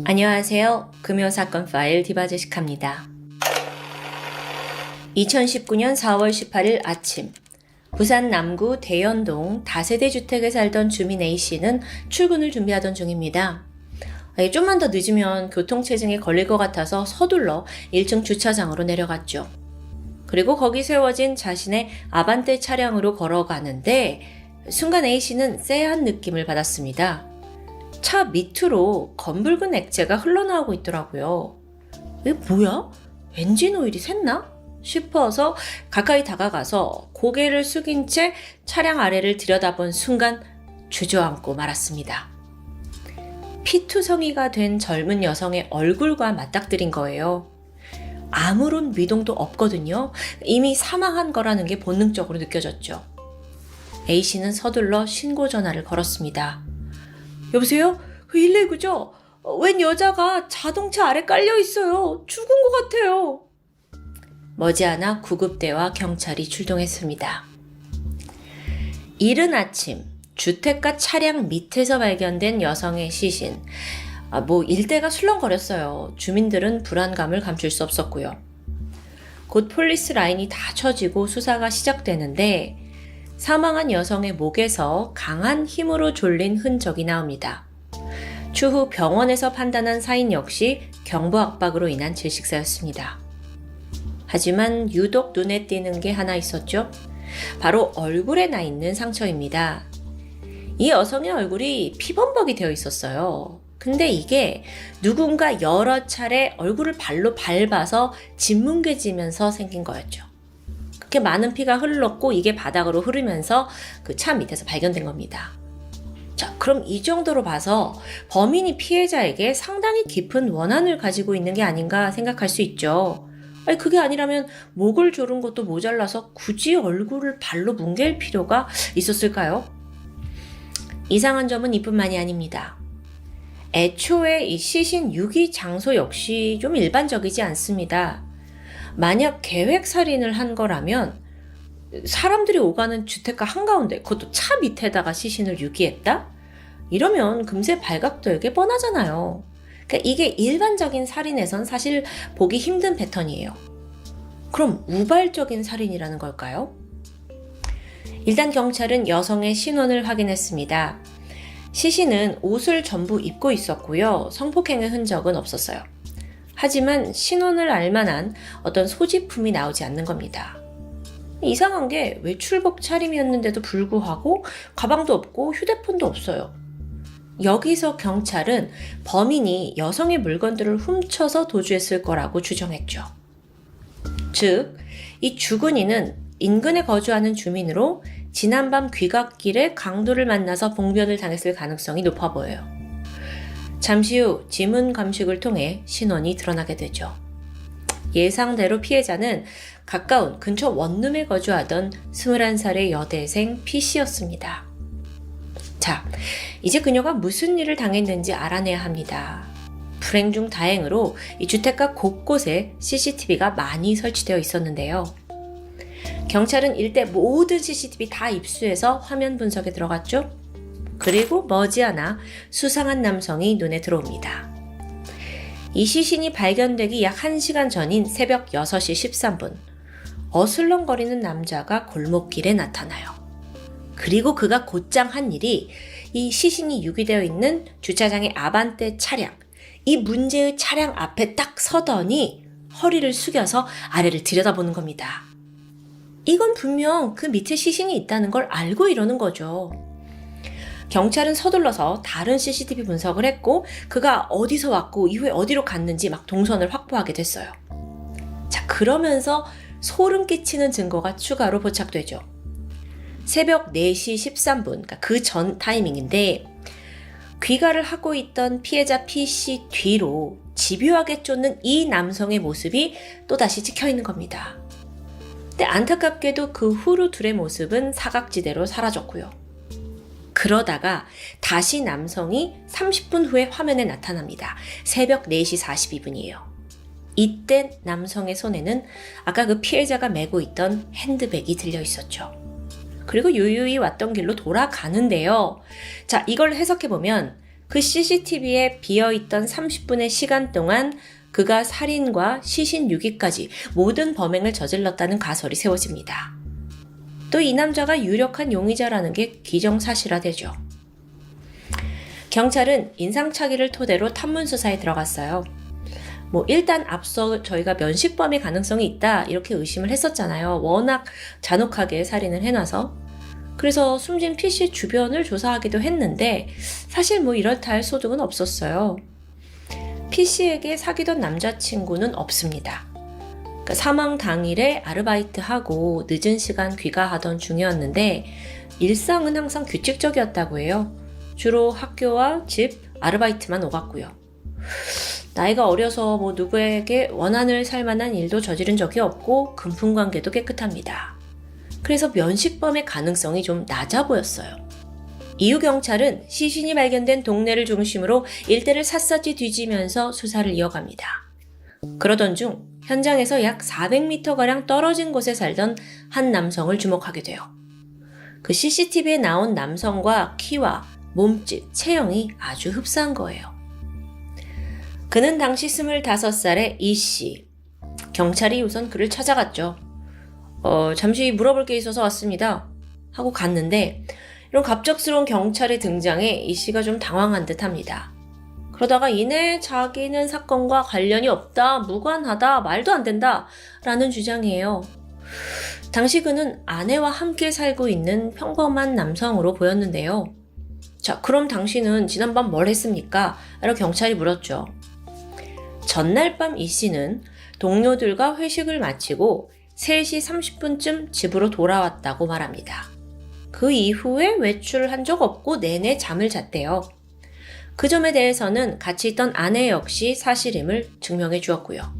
안녕하세요. 금요사건 파일 디바제시카입니다. 2019년 4월 18일 아침, 부산 남구 대연동 다세대 주택에 살던 주민 A씨는 출근을 준비하던 중입니다. 좀만 더 늦으면 교통체증에 걸릴 것 같아서 서둘러 1층 주차장으로 내려갔죠. 그리고 거기 세워진 자신의 아반떼 차량으로 걸어가는데 순간 A씨는 쎄한 느낌을 받았습니다. 차 밑으로 검붉은 액체가 흘러나오고 있더라고요. 이게 뭐야? 엔진 오일이 샜나? 싶어서 가까이 다가가서 고개를 숙인 채 차량 아래를 들여다본 순간 주저앉고 말았습니다. 피투성이가 된 젊은 여성의 얼굴과 맞닥뜨린 거예요. 아무런 미동도 없거든요. 이미 사망한 거라는 게 본능적으로 느껴졌죠. A씨는 서둘러 신고 전화를 걸었습니다. 여보세요? 119죠? 웬 여자가 자동차 아래 깔려 있어요. 죽은 것 같아요. 머지않아 구급대와 경찰이 출동했습니다. 이른 아침, 주택가 차량 밑에서 발견된 여성의 시신. 일대가 술렁거렸어요. 주민들은 불안감을 감출 수 없었고요. 곧 폴리스 라인이 다 쳐지고 수사가 시작되는데 사망한 여성의 목에서 강한 힘으로 졸린 흔적이 나옵니다. 추후 병원에서 판단한 사인 역시 경부 압박으로 인한 질식사였습니다. 하지만 유독 눈에 띄는 게 하나 있었죠. 바로 얼굴에 나 있는 상처입니다. 이 여성의 얼굴이 피범벅이 되어 있었어요. 근데 이게 누군가 여러 차례 얼굴을 발로 밟아서 짓뭉개지면서 생긴 거였죠. 그렇게 많은 피가 흘렀고 이게 바닥으로 흐르면서 그 차 밑에서 발견된 겁니다. 자, 그럼 이 정도로 봐서 범인이 피해자에게 상당히 깊은 원한을 가지고 있는 게 아닌가 생각할 수 있죠. 그게 아니라면 목을 조른 것도 모자라서 굳이 얼굴을 발로 뭉갤 필요가 있었을까요? 이상한 점은 이뿐만이 아닙니다. 애초에 이 시신 유기 장소 역시 좀 일반적이지 않습니다. 만약 계획살인을 한 거라면 사람들이 오가는 주택가 한가운데 그것도 차 밑에다가 시신을 유기했다? 이러면 금세 발각되게 뻔하잖아요. 그러니까 이게 일반적인 살인에선 사실 보기 힘든 패턴이에요. 그럼 우발적인 살인이라는 걸까요? 일단 경찰은 여성의 신원을 확인했습니다. 시신은 옷을 전부 입고 있었고요. 성폭행의 흔적은 없었어요. 하지만 신원을 알만한 어떤 소지품이 나오지 않는 겁니다. 이상한 게 외출복 차림이었는데도 불구하고 가방도 없고 휴대폰도 없어요. 여기서 경찰은 범인이 여성의 물건들을 훔쳐서 도주했을 거라고 추정했죠. 즉, 이 주근이는 인근에 거주하는 주민으로 지난밤 귀갓길에 강도를 만나서 봉변을 당했을 가능성이 높아 보여요. 잠시 후 지문 감식을 통해 신원이 드러나게 되죠. 예상대로 피해자는 가까운 근처 원룸에 거주하던 21살의 여대생 P씨였습니다. 자, 이제 그녀가 무슨 일을 당했는지 알아내야 합니다. 불행 중 다행으로 이 주택가 곳곳에 CCTV가 많이 설치되어 있었는데요. 경찰은 일대 모든 CCTV 다 입수해서 화면 분석에 들어갔죠. 그리고 머지않아 수상한 남성이 눈에 들어옵니다. 이 시신이 발견되기 약 1시간 전인 새벽 6시 13분, 어슬렁거리는 남자가 골목길에 나타나요. 그리고 그가 곧장 한 일이 이 시신이 유기되어 있는 주차장의 아반떼 차량, 이 문제의 차량 앞에 딱 서더니 허리를 숙여서 아래를 들여다보는 겁니다. 이건 분명 그 밑에 시신이 있다는 걸 알고 이러는 거죠. 경찰은 서둘러서 다른 CCTV 분석을 했고 그가 어디서 왔고 이후에 어디로 갔는지 막 동선을 확보하게 됐어요. 자, 그러면서 소름 끼치는 증거가 추가로 포착되죠. 새벽 4시 13분, 그러니까 그 전 타이밍인데 귀가를 하고 있던 피해자 P씨 뒤로 집요하게 쫓는 이 남성의 모습이 또다시 찍혀있는 겁니다. 근데 안타깝게도 그 후로 둘의 모습은 사각지대로 사라졌고요. 그러다가 다시 남성이 30분 후에 화면에 나타납니다. 새벽 4시 42분이에요. 이때 남성의 손에는 아까 그 피해자가 메고 있던 핸드백이 들려 있었죠. 그리고 유유히 왔던 길로 돌아가는데요. 자, 이걸 해석해보면 그 CCTV에 비어있던 30분의 시간 동안 그가 살인과 시신 유기까지 모든 범행을 저질렀다는 가설이 세워집니다. 또 이 남자가 유력한 용의자라는 게 기정사실화되죠. 경찰은 인상착의를 토대로 탐문수사에 들어갔어요. 일단 앞서 저희가 면식범의 가능성이 있다 이렇게 의심을 했었잖아요. 워낙 잔혹하게 살인을 해놔서. 그래서 숨진 P씨 주변을 조사하기도 했는데 사실 이렇다 할 소득은 없었어요. P씨에게 사귀던 남자친구는 없습니다. 그러니까 사망 당일에 아르바이트하고 늦은 시간 귀가하던 중이었는데 일상은 항상 규칙적이었다고 해요. 주로 학교와 집, 아르바이트만 오갔고요. 나이가 어려서 누구에게 원한을 살 만한 일도 저지른 적이 없고 금품관계도 깨끗합니다. 그래서 면식범의 가능성이 좀 낮아 보였어요. 이후 경찰은 시신이 발견된 동네를 중심으로 일대를 샅샅이 뒤지면서 수사를 이어갑니다. 그러던 중 현장에서 약 400m가량 떨어진 곳에 살던 한 남성을 주목하게 돼요. 그 CCTV에 나온 남성과 키와 몸집, 체형이 아주 흡사한 거예요. 그는 당시 25살의 이씨. 경찰이 우선 그를 찾아갔죠. 잠시 물어볼 게 있어서 왔습니다. 하고 갔는데 이런 갑작스러운 경찰의 등장에 이씨가 좀 당황한 듯 합니다. 그러다가 이내 자기는 사건과 관련이 없다, 무관하다, 말도 안 된다 라는 주장이에요. 당시 그는 아내와 함께 살고 있는 평범한 남성으로 보였는데요. 자, 그럼 당신은 지난밤 뭘 했습니까? 라고 경찰이 물었죠. 전날 밤 이 씨는 동료들과 회식을 마치고 3시 30분쯤 집으로 돌아왔다고 말합니다. 그 이후에 외출을 한 적 없고 내내 잠을 잤대요. 그 점에 대해서는 같이 있던 아내 역시 사실임을 증명해 주었고요.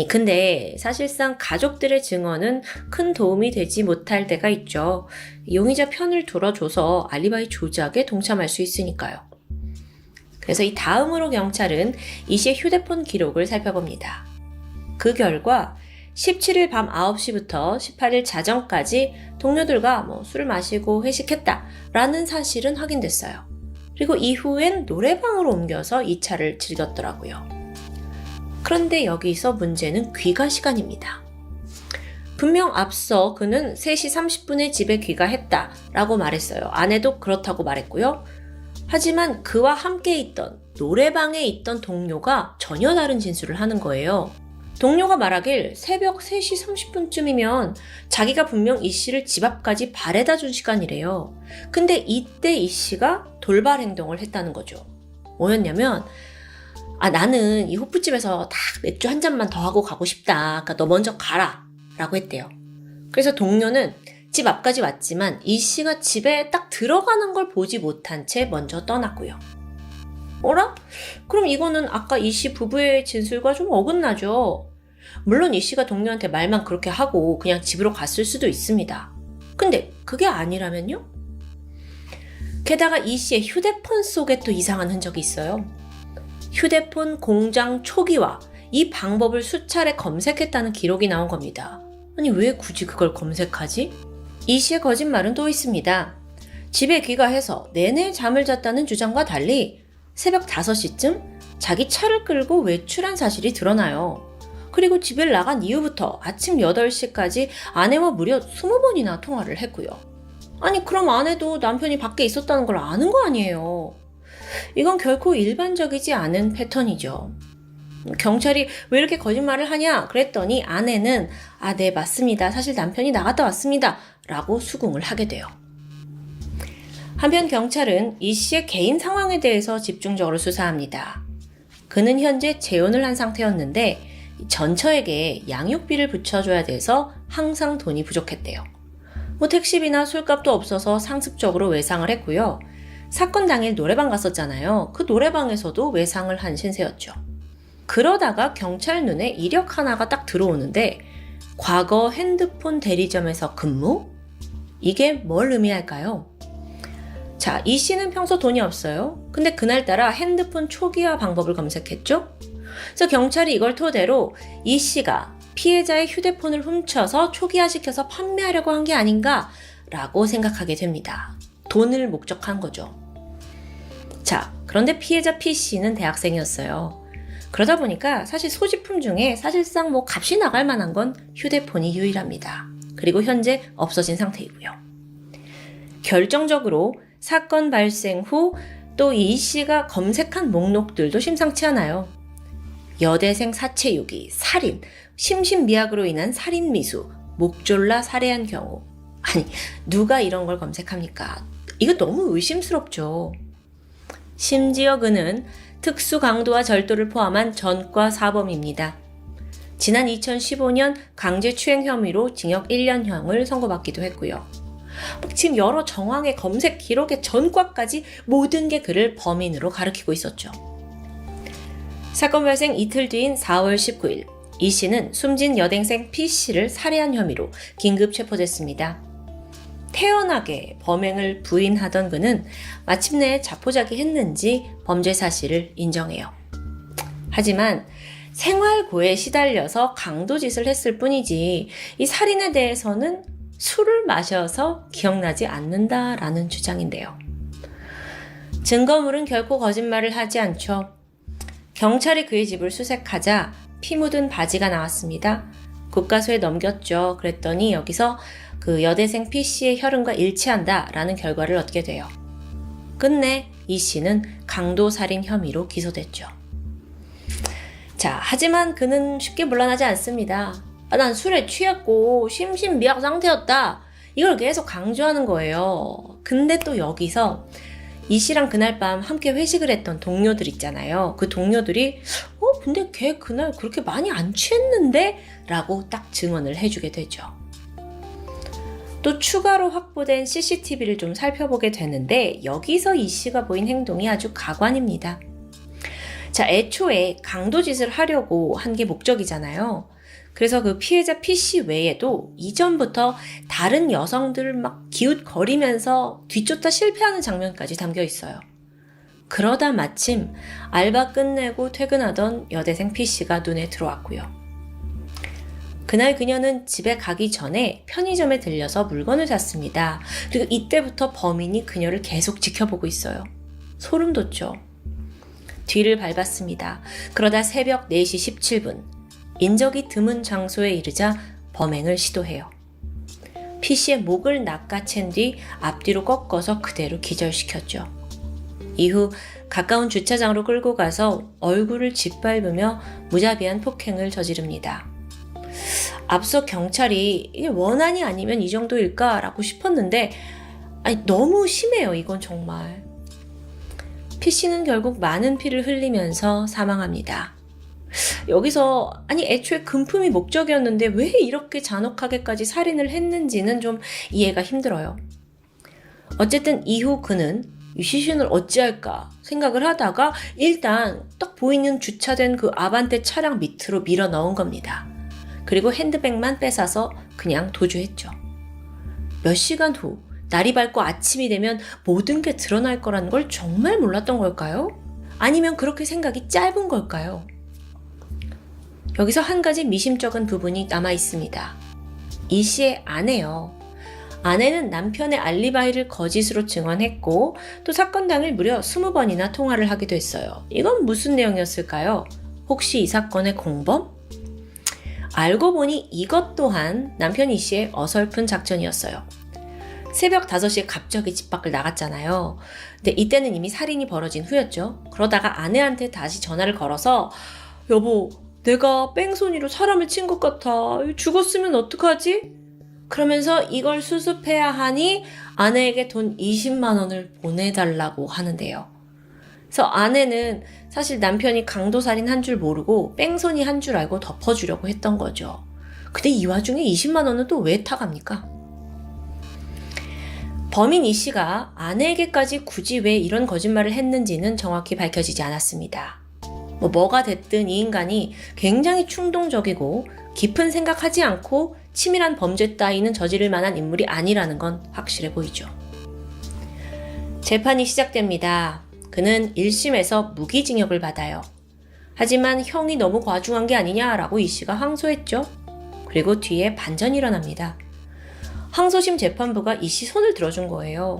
근데 사실상 가족들의 증언은 큰 도움이 되지 못할 때가 있죠. 용의자 편을 들어줘서 알리바이 조작에 동참할 수 있으니까요. 그래서 이 다음으로 경찰은 이 씨의 휴대폰 기록을 살펴봅니다. 그 결과 17일 밤 9시부터 18일 자정까지 동료들과 술을 마시고 회식했다라는 사실은 확인됐어요. 그리고 이후엔 노래방으로 옮겨서 이 차를 즐겼더라고요. 그런데 여기서 문제는 귀가 시간입니다. 분명 앞서 그는 3시 30분에 집에 귀가했다라고 말했어요. 아내도 그렇다고 말했고요. 하지만 그와 함께 있던 노래방에 있던 동료가 전혀 다른 진술을 하는 거예요. 동료가 말하길 새벽 3시 30분쯤이면 자기가 분명 이 씨를 집 앞까지 바래다 준 시간이래요. 근데 이때 이 씨가 돌발 행동을 했다는 거죠. 뭐였냐면 나는 이 호프집에서 딱 맥주 한 잔만 더 하고 가고 싶다. 그러니까 너 먼저 가라 라고 했대요. 그래서 동료는 집 앞까지 왔지만 이 씨가 집에 딱 들어가는 걸 보지 못한 채 먼저 떠났고요. 어라? 그럼 이거는 아까 이 씨 부부의 진술과 좀 어긋나죠. 물론 이 씨가 동료한테 말만 그렇게 하고 그냥 집으로 갔을 수도 있습니다. 근데 그게 아니라면요? 게다가 이 씨의 휴대폰 속에 또 이상한 흔적이 있어요. 휴대폰 공장 초기화, 이 방법을 수차례 검색했다는 기록이 나온 겁니다. 아니 왜 굳이 그걸 검색하지? 이 씨의 거짓말은 또 있습니다. 집에 귀가해서 내내 잠을 잤다는 주장과 달리 새벽 5시쯤 자기 차를 끌고 외출한 사실이 드러나요. 그리고 집을 나간 이후부터 아침 8시까지 아내와 무려 20번이나 통화를 했고요. 아니 그럼 아내도 남편이 밖에 있었다는 걸 아는 거 아니에요. 이건 결코 일반적이지 않은 패턴이죠. 경찰이 왜 이렇게 거짓말을 하냐 그랬더니 아내는 네 맞습니다. 사실 남편이 나갔다 왔습니다. 라고 수긍을 하게 돼요. 한편 경찰은 이 씨의 개인 상황에 대해서 집중적으로 수사합니다. 그는 현재 재혼을 한 상태였는데 전처에게 양육비를 붙여줘야 돼서 항상 돈이 부족했대요. 택시비나 술값도 없어서 상습적으로 외상을 했고요. 사건 당일 노래방 갔었잖아요. 그 노래방에서도 외상을 한 신세였죠. 그러다가 경찰 눈에 이력 하나가 딱 들어오는데 과거 핸드폰 대리점에서 근무? 이게 뭘 의미할까요? 자, 이 씨는 평소 돈이 없어요. 근데 그날따라 핸드폰 초기화 방법을 검색했죠. 그래서 경찰이 이걸 토대로 이 씨가 피해자의 휴대폰을 훔쳐서 초기화시켜서 판매하려고 한 게 아닌가라고 생각하게 됩니다. 돈을 목적한 거죠. 자, 그런데 피해자 P씨는 대학생이었어요. 그러다 보니까 사실 소지품 중에 사실상 뭐 값이 나갈 만한 건 휴대폰이 유일합니다. 그리고 현재 없어진 상태이고요. 결정적으로 사건 발생 후 또 이 씨가 검색한 목록들도 심상치 않아요. 여대생 사체 유기, 살인, 심신미약으로 인한 살인 미수, 목졸라 살해한 경우. 아니, 누가 이런 걸 검색합니까? 이거 너무 의심스럽죠. 심지어 그는 특수 강도와 절도를 포함한 전과 사범입니다. 지난 2015년 강제추행 혐의로 징역 1년형을 선고받기도 했고요. 지금 여러 정황의 검색 기록의 전과까지 모든 게 그를 범인으로 가리키고 있었죠. 사건 발생 이틀 뒤인 4월 19일, 이 씨는 숨진 여대생 P씨를 살해한 혐의로 긴급 체포됐습니다. 태연하게 범행을 부인하던 그는 마침내 자포자기했는지 범죄 사실을 인정해요. 하지만 생활고에 시달려서 강도짓을 했을 뿐이지 이 살인에 대해서는 술을 마셔서 기억나지 않는다라는 주장인데요. 증거물은 결코 거짓말을 하지 않죠. 경찰이 그의 집을 수색하자 피 묻은 바지가 나왔습니다. 국과수에 넘겼죠. 그랬더니 여기서 그 여대생 P씨의 혈흔과 일치한다라는 결과를 얻게 돼요. 끝내 이 씨는 강도살인 혐의로 기소됐죠. 자, 하지만 그는 쉽게 물러나지 않습니다. 난 술에 취했고 심신미약 상태였다. 이걸 계속 강조하는 거예요. 근데 또 여기서 이 씨랑 그날 밤 함께 회식을 했던 동료들 있잖아요. 그 동료들이 근데 걔 그날 그렇게 많이 안 취했는데? 라고 딱 증언을 해주게 되죠. 또 추가로 확보된 CCTV를 좀 살펴보게 되는데 여기서 이 씨가 보인 행동이 아주 가관입니다. 자, 애초에 강도짓을 하려고 한 게 목적이잖아요. 그래서 그 피해자 P씨 외에도 이전부터 다른 여성들을 막 기웃거리면서 뒤쫓다 실패하는 장면까지 담겨 있어요. 그러다 마침 알바 끝내고 퇴근하던 여대생 P씨가 눈에 들어왔고요. 그날 그녀는 집에 가기 전에 편의점에 들려서 물건을 샀습니다. 그리고 이때부터 범인이 그녀를 계속 지켜보고 있어요. 소름 돋죠. 뒤를 밟았습니다. 그러다 새벽 4시 17분 인적이 드문 장소에 이르자 범행을 시도해요. P씨의 목을 낚아챈 뒤 앞뒤로 꺾어서 그대로 기절시켰죠. 이후 가까운 주차장으로 끌고 가서 얼굴을 짓밟으며 무자비한 폭행을 저지릅니다. 앞서 경찰이 이게 원한이 아니면 이 정도일까라고 싶었는데 너무 심해요. 이건 정말. P씨는 결국 많은 피를 흘리면서 사망합니다. 여기서 애초에 금품이 목적이었는데 왜 이렇게 잔혹하게까지 살인을 했는지는 좀 이해가 힘들어요. 어쨌든 이후 그는 이 시신을 어찌할까 생각을 하다가 일단 딱 보이는 주차된 그 아반떼 차량 밑으로 밀어 넣은 겁니다. 그리고 핸드백만 뺏어서 그냥 도주했죠. 몇 시간 후 날이 밝고 아침이 되면 모든 게 드러날 거라는 걸 정말 몰랐던 걸까요? 아니면 그렇게 생각이 짧은 걸까요? 여기서 한 가지 미심쩍은 부분이 남아 있습니다. 이 씨의 아내요. 아내는 남편의 알리바이를 거짓으로 증언했고 또 사건 당일 무려 20번이나 통화를 하기도 했어요. 이건 무슨 내용이었을까요? 혹시 이 사건의 공범? 알고 보니 이것 또한 남편 이 씨의 어설픈 작전이었어요. 새벽 5시에 갑자기 집 밖을 나갔잖아요. 근데 이때는 이미 살인이 벌어진 후였죠. 그러다가 아내한테 다시 전화를 걸어서 여보, 내가 뺑소니로 사람을 친 것 같아. 죽었으면 어떡하지? 그러면서 이걸 수습해야 하니 아내에게 돈 20만 원을 보내달라고 하는데요. 그래서 아내는 사실 남편이 강도살인 한 줄 모르고 뺑소니 한 줄 알고 덮어주려고 했던 거죠. 근데 이 와중에 20만 원은 또 왜 타갑니까? 범인 이 씨가 아내에게까지 굳이 왜 이런 거짓말을 했는지는 정확히 밝혀지지 않았습니다. 뭐가 됐든 이 인간이 굉장히 충동적이고 깊은 생각하지 않고 치밀한 범죄 따위는 저지를 만한 인물이 아니라는 건 확실해 보이죠. 재판이 시작됩니다. 그는 1심에서 무기징역을 받아요. 하지만 형이 너무 과중한 게 아니냐라고 이 씨가 항소했죠. 그리고 뒤에 반전이 일어납니다. 항소심 재판부가 이 씨 손을 들어준 거예요.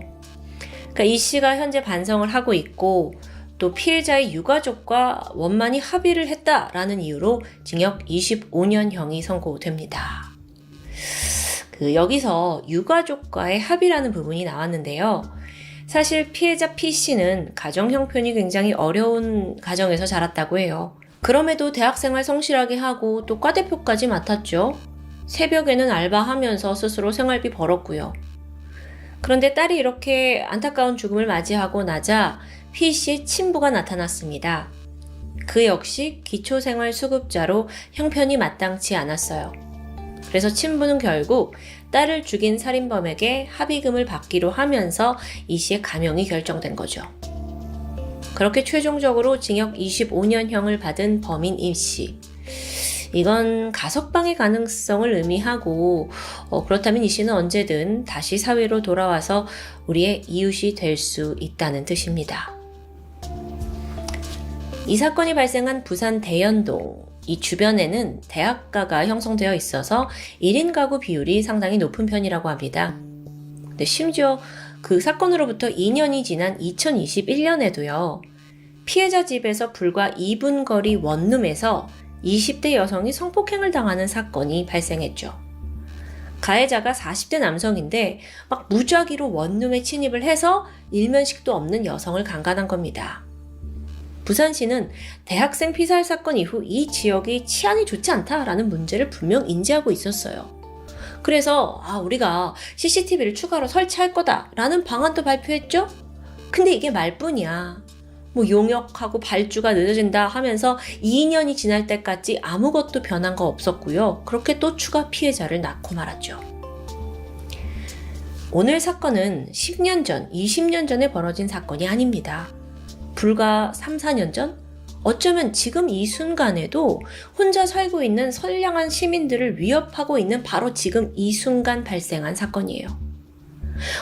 그러니까 이 씨가 현재 반성을 하고 있고 또 피해자의 유가족과 원만히 합의를 했다라는 이유로 징역 25년형이 선고됩니다. 여기서 유가족과의 합의라는 부분이 나왔는데요. 사실 피해자 P씨는 가정 형편이 굉장히 어려운 가정에서 자랐다고 해요. 그럼에도 대학생활 성실하게 하고 또 과대표까지 맡았죠. 새벽에는 알바하면서 스스로 생활비 벌었고요. 그런데 딸이 이렇게 안타까운 죽음을 맞이하고 나자 P씨의 친부가 나타났습니다. 그 역시 기초생활수급자로 형편이 마땅치 않았어요. 그래서 친부는 결국 딸을 죽인 살인범에게 합의금을 받기로 하면서 이 씨의 감형이 결정된 거죠. 그렇게 최종적으로 징역 25년형을 받은 범인 임 씨. 이건 가석방의 가능성을 의미하고 그렇다면 이 씨는 언제든 다시 사회로 돌아와서 우리의 이웃이 될 수 있다는 뜻입니다. 이 사건이 발생한 부산 대연동, 이 주변에는 대학가가 형성되어 있어서 1인 가구 비율이 상당히 높은 편이라고 합니다. 근데 심지어 그 사건으로부터 2년이 지난 2021년에도요. 피해자 집에서 불과 2분 거리 원룸에서 20대 여성이 성폭행을 당하는 사건이 발생했죠. 가해자가 40대 남성인데 막 무작위로 원룸에 침입을 해서 일면식도 없는 여성을 강간한 겁니다. 부산시는 대학생 피살 사건 이후 이 지역이 치안이 좋지 않다라는 문제를 분명 인지하고 있었어요. 그래서 우리가 CCTV를 추가로 설치할 거다라는 방안도 발표했죠? 근데 이게 말뿐이야. 용역하고 발주가 늦어진다 하면서 2년이 지날 때까지 아무것도 변한 거 없었고요. 그렇게 또 추가 피해자를 낳고 말았죠. 오늘 사건은 10년 전, 20년 전에 벌어진 사건이 아닙니다. 불과 3, 4년 전? 어쩌면 지금 이 순간에도 혼자 살고 있는 선량한 시민들을 위협하고 있는 바로 지금 이 순간 발생한 사건이에요.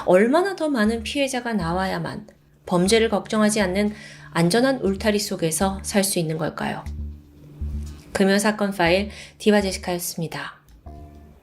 얼마나 더 많은 피해자가 나와야만 범죄를 걱정하지 않는 안전한 울타리 속에서 살 수 있는 걸까요? 금요사건 파일 디바제시카였습니다.